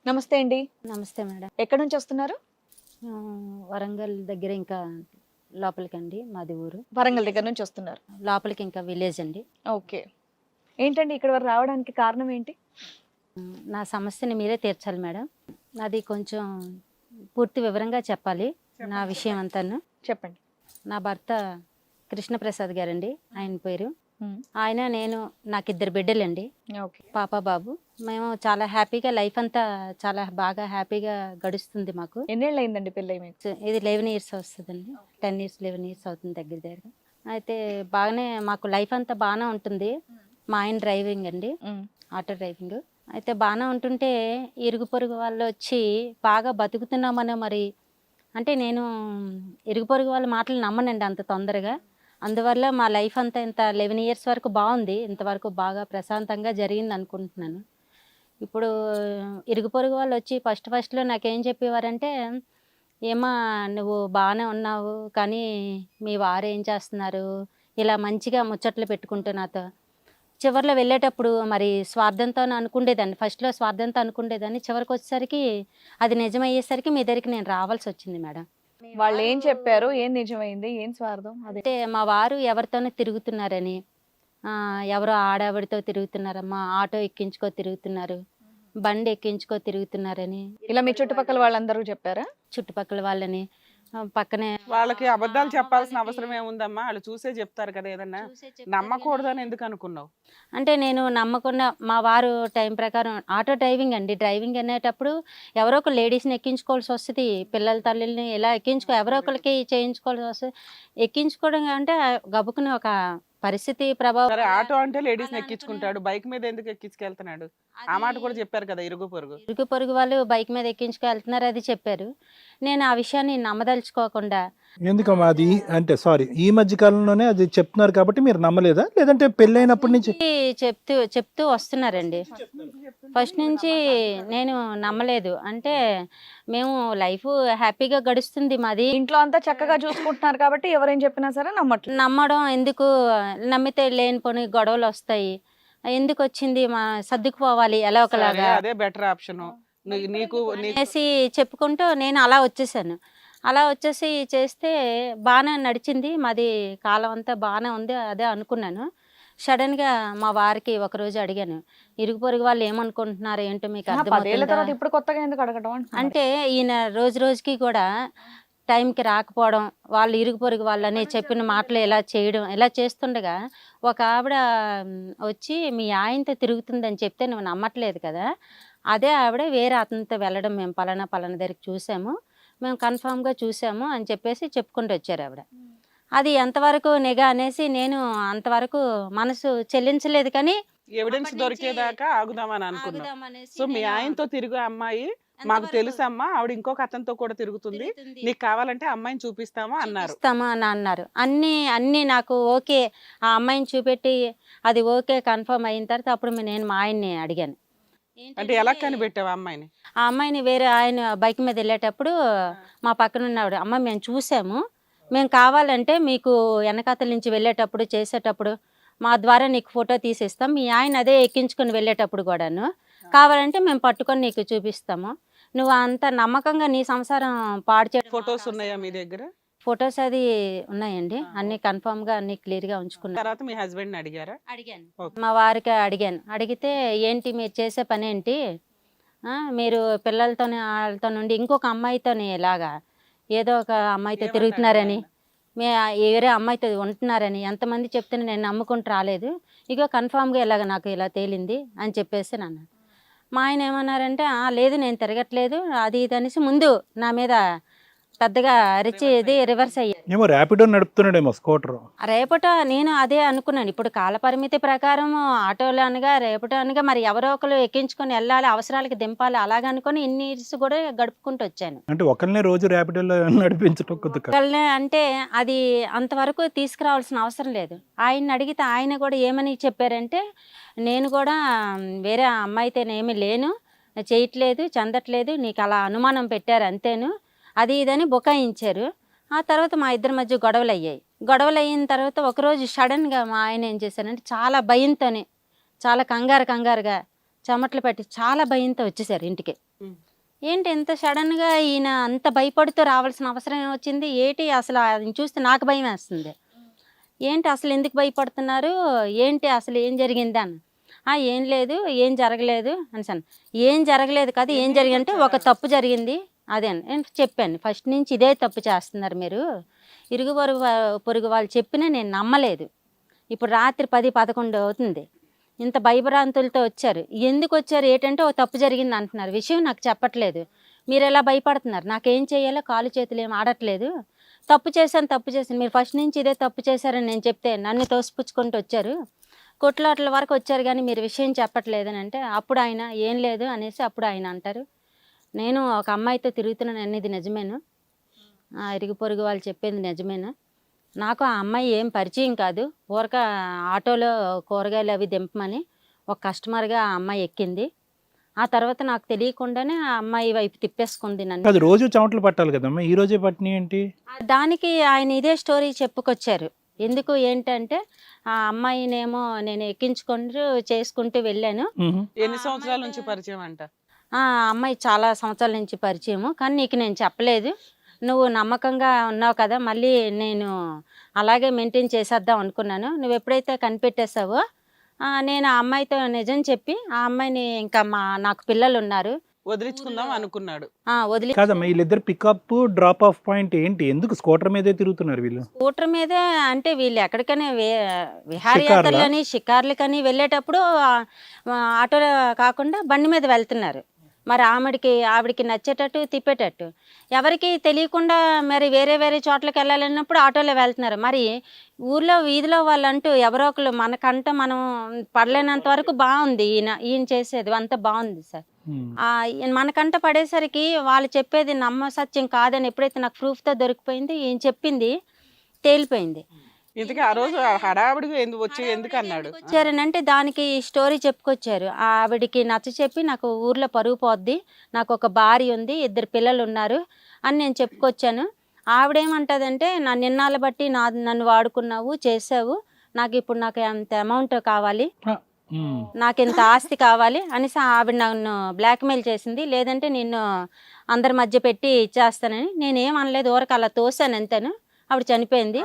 నమస్తే అండి. నమస్తే మేడం. ఎక్కడి నుంచి వస్తున్నారు? వరంగల్ దగ్గర ఇంకా లోపలికండి మాది ఊరు. వరంగల్ దగ్గర నుంచి వస్తున్నారు. లోపలికి ఇంకా విలేజ్ అండి. ఓకే. ఏంటండి ఇక్కడ వరకు రావడానికి కారణం ఏంటి? నా సమస్యని మీరే తీర్చాలి మేడం. నాది కొంచెం పూర్తి వివరంగా చెప్పాలి నా విషయం అంతాను. చెప్పండి. నా భర్త కృష్ణప్రసాద్ గారండి ఆయన పేరు. హ్మ్. ఆయన నేను నాకు 2 బిడ్డలండి, ఓకే. పాప బాబు. మేము చాలా హ్యాపీగా లైఫ్ అంతా చాలా బాగా హ్యాపీగా గడుస్తుంది మాకు. ఎన్నేళ్ళు అయిందండి పెళ్ళై మీకు? ఇది 11 ఇయర్స్ వస్తుందండి. 10 ఇయర్స్ 11 ఇయర్స్ అవుతుంది దగ్గర దగ్గర. అయితే బాగానే మాకు లైఫ్ అంతా బాగానే ఉంటుంది. మా ఆయన డ్రైవింగ్ అండి, ఆటో డ్రైవింగ్. అయితే బాగానే ఉంటుంటే ఇరుగు పొరుగు వాళ్ళు వచ్చి బాగా బతుకుతున్నామని మరి అంటే నేను ఇరుగు పొరుగు వాళ్ళ మాటలు నమ్మనండి అంత తొందరగా. అందువల్ల మా లైఫ్ అంతా ఇంత 11 ఇయర్స్ వరకు బాగుంది, ఇంతవరకు బాగా ప్రశాంతంగా జరిగింది అనుకుంటున్నాను. ఇప్పుడు ఇరుగు పొరుగు వాళ్ళు వచ్చి ఫస్ట్లో నాకేం చెప్పేవారంటే, ఏమా నువ్వు బాగానే ఉన్నావు కానీ మీ వారు ఏం చేస్తున్నారు, ఇలా మంచిగా ముచ్చట్లు పెట్టుకుంటూ నాతో. చివరిలో వెళ్ళేటప్పుడు మరి స్వార్థంతో అనుకుండేదాన్ని, ఫస్ట్లో స్వార్థంతో అనుకుండేదాన్ని. చివరికి వచ్చేసరికి అది నిజమయ్యేసరికి మీ దగ్గరికి నేను రావాల్సి వచ్చింది మేడం. వాళ్ళు ఏం చెప్పారు? ఏం నిజమైంది? ఏం స్వార్థం? అదే. అంటే మా వారు ఎవరితోనో తిరుగుతున్నారని, ఎవరో ఆడావిడితో తిరుగుతున్నారమ్మా, ఆటో ఎక్కించుకో తిరుగుతున్నారు, బండి ఎక్కించుకో తిరుగుతున్నారని ఇలా మీ చుట్టుపక్కల వాళ్ళందరూ చెప్పారా? చుట్టుపక్కల వాళ్ళని పక్కనే వాళ్ళకి అబద్ధాలు చెప్పాల్సిన అవసరం ఏముందమ్మా, వాళ్ళు చూసే చెప్తారు కదా ఏదన్నా. నమ్మకూడదని ఎందుకు అనుకున్నావు? అంటే నేను నమ్మకుండా మా వారు టైం ప్రకారం ఆటో డ్రైవింగ్ అండి. డ్రైవింగ్ అనేటప్పుడు ఎవరో ఒక లేడీస్ని ఎక్కించుకోవాల్సి వస్తుంది, పిల్లల తల్లిని ఇలా ఎవరో ఒకరికి చేయించుకోవాల్సి వస్తుంది. ఎక్కించుకోవడం అంటే గబుకుని ఒక పరిస్థితి ప్రభావం. సరే, ఆటో అంటే లేడీస్ ఎక్కించుకుంటాడు, బైక్ మీద ఎందుకు ఎక్కించుకెళ్తున్నాడు? ఆ మాట కూడా చెప్పారు కదా ఇరుగు పొరుగు. ఇరుగు పొరుగు వాళ్ళు బైక్ మీద ఎక్కించుకు వెళ్తున్నారు అది చెప్పారు. నేను ఆ విషయాన్ని నమ్మదలుచుకోకుండా ఎందుకమ్మా అది అంటే సారీ ఈ మధ్య కాలంలోనే అది చెప్తున్నారు కాబట్టి మీరు నమ్మలేదా, లేదంటే పెళ్ళైనప్పటి నుంచి చెప్తూ చెప్తూ వస్తున్నారండి. ఫస్ట్ నుంచి నేను నమ్మలేదు. అంటే మేము లైఫ్ హ్యాపీగా గడుస్తుంది మాది, ఇంట్లో అంతా చక్కగా చూసుకుంటున్నారు కాబట్టి ఎవరేం చెప్పినా సరే నమ్మట్లేదు. నమ్మడం ఎందుకు, నమ్మితే లేనిపోని గొడవలు వస్తాయి, ఎందుకు వచ్చింది మా సర్దుకుపోవాలి ఎలా సరే, ఒకలాగా అదే బెటర్ ఆప్షన్. నీకు అనేసి చెప్పుకుంటూ నేను అలా వచ్చేసాను. అలా వచ్చేసి చేస్తే బాగానే నడిచింది మాది, కాలం అంతా బాగానే ఉంది అదే అనుకున్నాను. సడన్గా మా వారికి ఒకరోజు అడిగాను, ఇరుగు పొరుగు వాళ్ళు ఏమనుకుంటున్నారు ఏంటో మీకు 10 ఏళ్ల అర్థమవుతుందా తర్వాత ఇప్పుడు కొత్తగా ఎందుకు అడగడం అంటున్నారు. అంటే ఈయన రోజు రోజుకి కూడా టైంకి రాకపోవడం, వాళ్ళు ఇరుగు పొరుగు వాళ్ళని చెప్పిన మాటలు ఇలా చేయడం, ఇలా చేస్తుండగా ఒక ఆవిడ వచ్చి మీ ఆయనతో తిరుగుతుందని చెప్తే నువ్వు నమ్మట్లేదు కదా, అదే ఆవిడ వేరే అతనితో వెళ్ళడం మేము పలానా దగ్గరికి చూసాము, మేము కన్ఫామ్గా చూసాము అని చెప్పేసి చెప్పుకుంటూ వచ్చారు ఆవిడ. అది ఎంతవరకు నిఘా అనేసి నేను అంతవరకు మనసు చెల్లించలేదు, కానీ ఎవిడెన్స్ దొరికేదాకా ఆగుదామని అనుకున్నావు. సో మీ ఆయనతో తిరుగు అమ్మాయి మాకు తెలుసమ్మా, ఆవిడ ఇంకొక అతనితో కూడా తిరుగుతుంది, నీకు కావాలంటే అమ్మాయిని చూపిస్తామా అన్నారు. చూపిస్తామా అని అన్నారు. అన్నీ నాకు ఓకే, ఆ అమ్మాయిని చూపెట్టి అది ఓకే కన్ఫర్మ్ అయిన తర్వాత అప్పుడు నేను మా ఆయన్ని అడిగాను. అంటే ఎలా కనిపెట్టావు అమ్మాయిని? ఆ అమ్మాయిని వేరే ఆయన బైక్ మీద వెళ్ళేటప్పుడు మా పక్కన ఉన్నవాడు, అమ్మ మేము చూసాము, మేము కావాలంటే మీకు వెనకాతల నుంచి వెళ్ళేటప్పుడు చేసేటప్పుడు మా ద్వారా నీకు ఫోటో తీసిస్తాం, మీ ఆయన అదే ఎక్కించుకొని వెళ్ళేటప్పుడు కూడాను కావాలంటే మేము పట్టుకొని నీకు చూపిస్తాము, నువ్వు అంత నమ్మకంగా నీ సంసారం పాడు చేయడం. ఫొటోస్ ఉన్నాయా మీ దగ్గర? ఫొటోస్ అది ఉన్నాయండి, అన్ని కన్ఫామ్గా అన్ని క్లియర్గా ఉంచుకున్నాను. తర్వాత మీ హస్బెండ్ అడిగారా? అడిగాను, ఓకే. మా వారికి అడిగాను. అడిగితే ఏంటి మీరు చేసే పని ఏంటి, మీరు పిల్లలతోనే వాళ్ళతో నుండి ఇంకొక అమ్మాయితోనే ఇలాగా ఏదో ఒక అమ్మాయితో తిరుగుతున్నారని, వేరే అమ్మాయితో ఉంటున్నారని ఎంతమంది చెప్తేనే నేను నమ్ముకుంటూ రాలేదు, ఇగో కన్ఫామ్గా ఇలాగ నాకు ఇలా తేలింది అని చెప్పేసి అన్నాను. మా ఆయన ఏమన్నారంటే లేదు నేను తిరగట్లేదు అది ఇది అనేసి ముందు నా మీద పెద్దగా అరిచి ఇది రివర్స్ అయ్యాయి. ఏమో ర్యాపిడో నడుపుతున్నాడేమో స్కూటర్. రేపట నేను అదే అనుకున్నాను, ఇప్పుడు కాలపరిమితి ప్రకారం ఆటోలు అనగా రేపటో అనగా మరి ఎవరో ఒకరు ఎక్కించుకొని వెళ్ళాలి, అవసరాలకి దింపాలి, అలాగనుకొని ఇన్ని ఇయర్స్ కూడా గడుపుకుంటూ వచ్చాను. అంటే ఒకరినే రోజు ర్యాపిడోలో నడిపించడం కొద్దిగా ఒకళ్ళనే అంటే అది అంతవరకు తీసుకురావాల్సిన అవసరం లేదు. ఆయన్ని అడిగితే ఆయన కూడా ఏమని చెప్పారంటే, నేను కూడా వేరే అమ్మాయితోనేమీ లేను, చేయట్లేదు, చెందట్లేదు, నీకు అలా అనుమానం పెట్టారు అంతేను అది ఇదని బుకాయించారు. ఆ తర్వాత మా ఇద్దరి మధ్య గొడవలు అయ్యాయి. గొడవలు అయిన తర్వాత ఒకరోజు సడన్గా మా ఆయన ఏం చేశారంటే చాలా భయంతోనే, చాలా కంగారుగా చెమటలు పెట్టి చాలా భయంతో వచ్చేసారు ఇంటికి. ఉమ్. ఏంటి ఎంత సడన్గా ఈయన అంత భయపడుతూ రావాల్సిన అవసరం ఏమొచ్చింది ఏంటి అసలు, అది చూస్తే నాకు భయం వేస్తుంది. ఏంటి అసలు ఎందుకు భయపడుతున్నారు, ఏంటి అసలు ఏం జరిగింది అని. ఏం లేదు, ఏం జరగలేదు అనేసాను. ఏం జరగలేదు కాదు, ఏం జరిగిందంటే ఒక తప్పు జరిగింది అదే అని నేను చెప్పాను. ఫస్ట్ నుంచి ఇదే తప్పు చేస్తున్నారు మీరు, ఇరుగు పొరుగు వాళ్ళు చెప్పినా నేను నమ్మలేదు. ఇప్పుడు రాత్రి 10-11 అవుతుంది, ఇంత భయభ్రాంతులతో వచ్చారు. ఎందుకు వచ్చారు ఏంటంటే ఓ తప్పు జరిగింది అంటున్నారు, విషయం నాకు చెప్పట్లేదు. మీరు ఎలా భయపడుతున్నారు, నాకేం చేయాలో కాలు చేతులు ఏం ఆడట్లేదు. తప్పు చేశాను మీరు ఫస్ట్ నుంచి ఇదే తప్పు చేశారని నేను చెప్తే నన్ను తోసిపుచ్చుకుంటూ వచ్చారు, కొట్లాటల వరకు వచ్చారు కానీ మీరు విషయం చెప్పట్లేదని అంటే అప్పుడు ఆయన ఏం లేదు అనేసి అప్పుడు ఆయన అంటారు, నేను ఒక అమ్మాయితో తిరుగుతున్నాను అనేది నిజమేను, ఇరుగు పొరుగు వాళ్ళు చెప్పేది నిజమేనా, నాకు ఆ అమ్మాయి ఏం పరిచయం కాదు, ఊరక ఆటోలో కూరగాయలు అవి దింపమని ఒక కస్టమర్గా ఆ అమ్మాయి ఎక్కింది. ఆ తర్వాత నాకు తెలియకుండానే ఆ అమ్మాయి వైపు తిప్పేసుకుంది నన్ను. అది రోజు చెమటలు పట్టాలి కదమ్మా, ఈ రోజే పట్టినాయి ఏంటి? దానికి ఆయన ఇదే స్టోరీ చెప్పుకొచ్చారు. ఎందుకు ఏంటంటే ఆ అమ్మాయినేమో నేను ఎక్కించుకుంటూ చేసుకుంటూ వెళ్ళాను. ఎన్ని సంవత్సరాల నుంచి పరిచయం అంట? ఆ అమ్మాయి చాలా సంవత్సరాల నుంచి పరిచయము, కానీ నీకు నేను చెప్పలేదు, నువ్వు నమ్మకంగా ఉన్నావు కదా, మళ్ళీ నేను అలాగే మెయింటైన్ చేసేద్దాం అనుకున్నాను. నువ్వు ఎప్పుడైతే కనిపెట్టేసావో నేను ఆ అమ్మాయితో నిజం చెప్పి ఆ అమ్మాయిని ఇంకా నాకు పిల్లలు ఉన్నారు వదిలించుకుందాం అనుకున్నాడు. వదిలి కాదమ్మా, వీళ్ళిద్దరు పికప్ డ్రాప్ ఆఫ్ పాయింట్ ఏంటి? ఎందుకు స్కూటర్ మీదే తిరుగుతున్నారు వీళ్ళు? స్కూటర్ మీదే అంటే వీళ్ళు ఎక్కడికైనా విహారయాత్రలని షికార్లకని వెళ్ళేటప్పుడు ఆటోలో కాకుండా బండి మీద వెళ్తున్నారు. మరి ఆవిడికి నచ్చేటట్టు తిప్పేటట్టు ఎవరికి తెలియకుండా మరి వేరే చోట్లకి వెళ్ళాలన్నప్పుడు ఆటోలో వెళ్తున్నారు. మరి ఊర్లో వీధిలో వాళ్ళంటూ ఎవరో ఒకరు మనకంట మనం పడలేనంత వరకు బాగుంది ఈయన చేసేది అంతా బాగుంది సార్. మనకంట పడేసరికి వాళ్ళు చెప్పేది నమ్మ సత్యం కాదని ఎప్పుడైతే నాకు ప్రూఫ్తో దొరికిపోయింది, ఈయన చెప్పింది తేలిపోయింది. ఇంతకీ ఆ రోజు హడావిడిగా ఎందుకు అన్నాడు? వచ్చారనంటే దానికి స్టోరీ చెప్పుకొచ్చారు. ఆవిడికి నచ్చ చెప్పి నాకు ఊర్లో పరుగు పోద్ది, నాకు ఒక భార్య ఉంది, 2 పిల్లలు ఉన్నారు అని నేను చెప్పుకొచ్చాను. ఆవిడేమంటదంటే నిన్నాళ్ళ బట్టి నన్ను వాడుకున్నావు చేసావు, నాకు అంత అమౌంట్ కావాలి, నాకు ఇంత ఆస్తి కావాలి అనేసి ఆవిడ నన్ను బ్లాక్మెయిల్ చేసింది. లేదంటే నిన్ను అందరి మధ్య పెట్టి ఇచ్చేస్తానని నేనేం అనలేదు, ఊరకు అలా తోసాను అంతేను. ఆవిడ చనిపోయింది.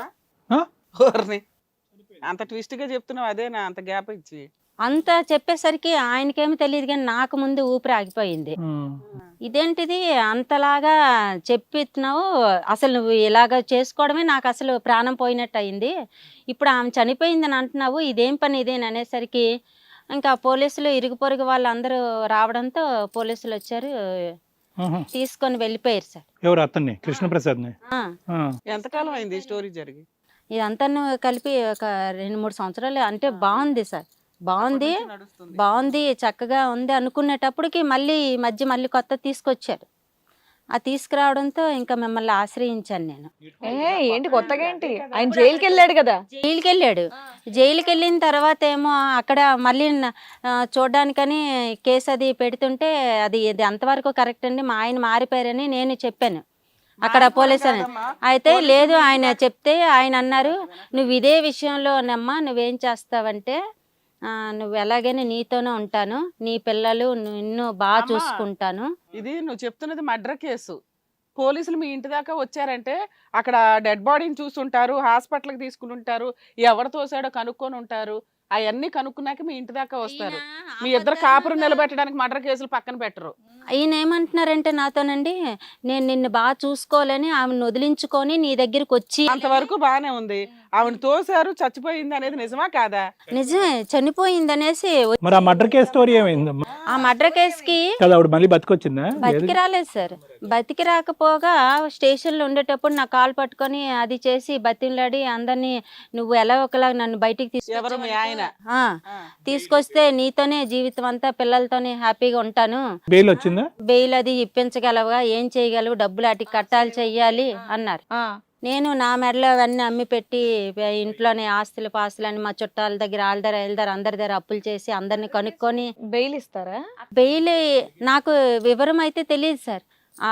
అంత ట్విస్ట్ గా చెప్తున్నావు, అదేనా అంత గ్యాప్ ఇచ్చి? అంతా చెప్పేసరికి ఆయనకేమీ తెలియదు కానీ నాకు ముందు ఊపిరి ఆగిపోయింది. ఇదేంటిది అంతలాగా చెప్పిస్తున్నావు, అసలు నువ్వు ఇలాగ చేసుకోవడమే నాకు అసలు ప్రాణం పోయినట్టు అయింది, ఇప్పుడు ఆమె చనిపోయిందని అంటున్నావు, ఇదేం పని ఇదేని అనేసరికి ఇంకా పోలీసులు ఇరుగు పొరుగు వాళ్ళు అందరూ రావడంతో పోలీసులు వచ్చారు, తీసుకొని వెళ్ళిపోయారు సార్. ఎవరు? అతన్ని, కృష్ణప్రసాద్ని. ఎంతకాలం అయింది స్టోరీ జరిగి? ఇదంతా కలిపి ఒక 2-3 సంవత్సరాలు. అంటే బాగుంది సార్, బాగుంది చక్కగా ఉంది అనుకునేటప్పటికి మళ్ళీ కొత్త తీసుకొచ్చారు. తీసుకురావడంతో ఇంకా మిమ్మల్ని ఆశ్రయించాను నేను. ఏంటి కొత్తగా ఏంటి? ఆయన జైలుకి వెళ్ళాడు కదా? జైలుకి వెళ్ళిన తర్వాత ఏమో అక్కడ మళ్ళీ చూడడానికని కేసు అది పెడుతుంటే అది అంతవరకు కరెక్ట్ అండి, మా ఆయన మారిపోయారని నేను చెప్పాను అక్కడ పోలీసు. అయితే లేదు, ఆయన చెప్తే ఆయన అన్నారు, నువ్వు ఇదే విషయంలో నమ్మా, నువ్వేం చేస్తావంటే నువ్వు ఎలాగైనా నీతోనే ఉంటాను, నీ పిల్లలు నిన్ను బాగా చూసుకుంటాను. ఇది నువ్వు చెప్తున్నది మర్డర్ కేసు. పోలీసులు మీ ఇంటి దాకా వచ్చారంటే అక్కడ డెడ్ బాడీని చూసుంటారు, హాస్పిటల్కి తీసుకుని ఉంటారు, ఎవరు తోసాడో కనుక్కొని ఉంటారు, అవన్నీ కనుక్కున్నాక మీ ఇంటి దాకా వస్తారు. మీ ఇద్దరు కాపురం నిలబెట్టడానికి మర్డర్ కేసులు పక్కన పెట్టరు. ఈయన ఏమంటున్నారంటే నాతోనండి, నేను నిన్ను బాగా చూసుకోవాలని ఆమెను వదిలించుకొని నీ దగ్గరికి వచ్చి. అంతవరకు బాగానే ఉంది, ఆవిడ తోసారు చచ్చిపోయింది అనేది నిజమా కాదా? నిజమే, చనిపోయింది అనేసి. మరి ఆ మర్డర్ కేసు స్టోరీ ఏమైందమ్మా? ఆ మర్డర్ కేసుకి మళ్ళీ బతికొచ్చిందా? బతికి రాలేదు సార్. బతికి రాకపోగా స్టేషన్లో ఉండేటప్పుడు నా కాలు పట్టుకొని అది చేసి బతిలాడి అందరినీ నువ్వు ఎలా ఒకలా నన్ను బయటికి తీసుకొస్తే నీతోనే జీవితం అంతా పిల్లలతోనే హ్యాపీగా ఉంటాను, బెయిల్ వచ్చిందా? బెయిల్ అది ఇప్పించగలవా, ఏం చేయగలవు, డబ్బులు అటు కట్టాలి చెయ్యాలి అన్నారు. నేను నా మెడలో అవన్నీ అమ్మి పెట్టి ఇంట్లోనే ఆస్తులు పాస్తులని మా చుట్టాల దగ్గర వాళ్ళ దగ్గర అందరి దగ్గర అప్పులు చేసి అందరిని కనుక్కొని బెయిల్ ఇస్తారా? బెయిల్ నాకు వివరం అయితే తెలియదు సార్.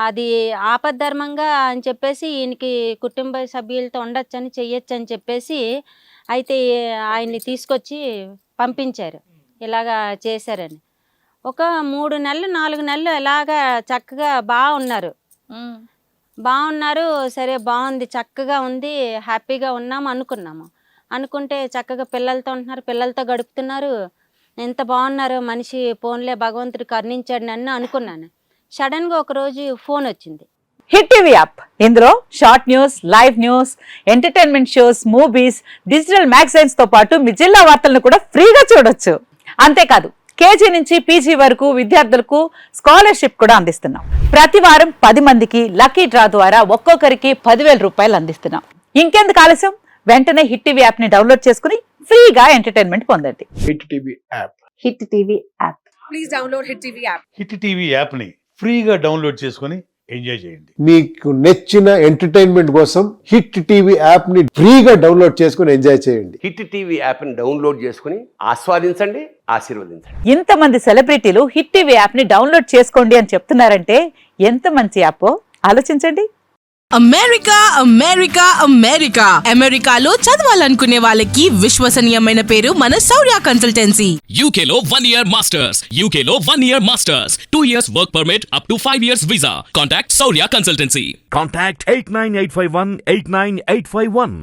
అది ఆపద్ధర్మంగా అని చెప్పేసి ఈయనకి కుటుంబ సభ్యులతో ఉండొచ్చని చెయ్యొచ్చు అని చెప్పేసి అయితే ఆయన్ని తీసుకొచ్చి పంపించారు, ఇలాగా చేశారని. ఒక 3 నెలలు 4 నెలలు ఇలాగా చక్కగా బాగున్నారు. సరే బాగుంది, చక్కగా ఉంది, హ్యాపీగా ఉన్నాము అనుకుంటే చక్కగా పిల్లలతో ఉంటున్నారు, పిల్లలతో గడుపుతున్నారు, ఎంత బాగున్నారు మనిషి, పోన్లే భగవంతుడు కరుణించాడు నన్ను అనుకున్నాను. సడన్గా ఒకరోజు ఫోన్ వచ్చింది. హిట్ టీవీ యాప్, ఇందులో short news, live news, entertainment shows, movies, digital magazines తో పాటు మీ జిల్లా వార్తలను కూడా ఫ్రీగా చూడొచ్చు. అంతేకాదు కేజీ నుంచి పీజీ వరకు విద్యార్థులకు స్కాలర్షిప్ కూడా అందిస్తున్నాం. ప్రతి వారం 10 మందికి లక్కీ డ్రా ద్వారా ఒక్కొక్కరికి 10,000 రూపాయలు అందిస్తున్నాం. ఇంకెందుకు ఆలస్యం, వెంటనే హిట్ టీవీ యాప్ ని డౌన్లోడ్ చేసుకుని ఫ్రీగా ఎంటర్టైన్మెంట్ పొందండి. Hit TV app. Hit TV app. Please download hit TV app. Hit TV యాప్ని ఫ్రీగా డౌన్లోడ్ చేసుకొని ఎంజాయ్ చేయండి. మీకు నచ్చిన ఎంటర్టైన్మెంట్ కోసం హిట్ టీవీ యాప్ ని ఫ్రీగా డౌన్లోడ్ చేసుకుని ఎంజాయ్ చేయండి. హిట్ టీవీ యాప్ని డౌన్లోడ్ చేసుకుని ఆస్వాదించండి, ఆశీర్వదించండి. ఇంతమంది సెలబ్రిటీలు హిట్ టీవీ యాప్ ని డౌన్లోడ్ చేసుకోండి అని చెప్తున్నారంటే ఎంత మంచి యాప్ ఆలోచించండి. అమెరికాలో చదవాలనుకునే వాళ్ళకి విశ్వసనీయమైన పేరు మన శౌర్య కన్సల్టెన్సీ. UK లో 1 year masters, UK లో 1 year masters, 2 years work permit up to 5 years visa. Contact Saurya Consultancy. Contact 89851 89851.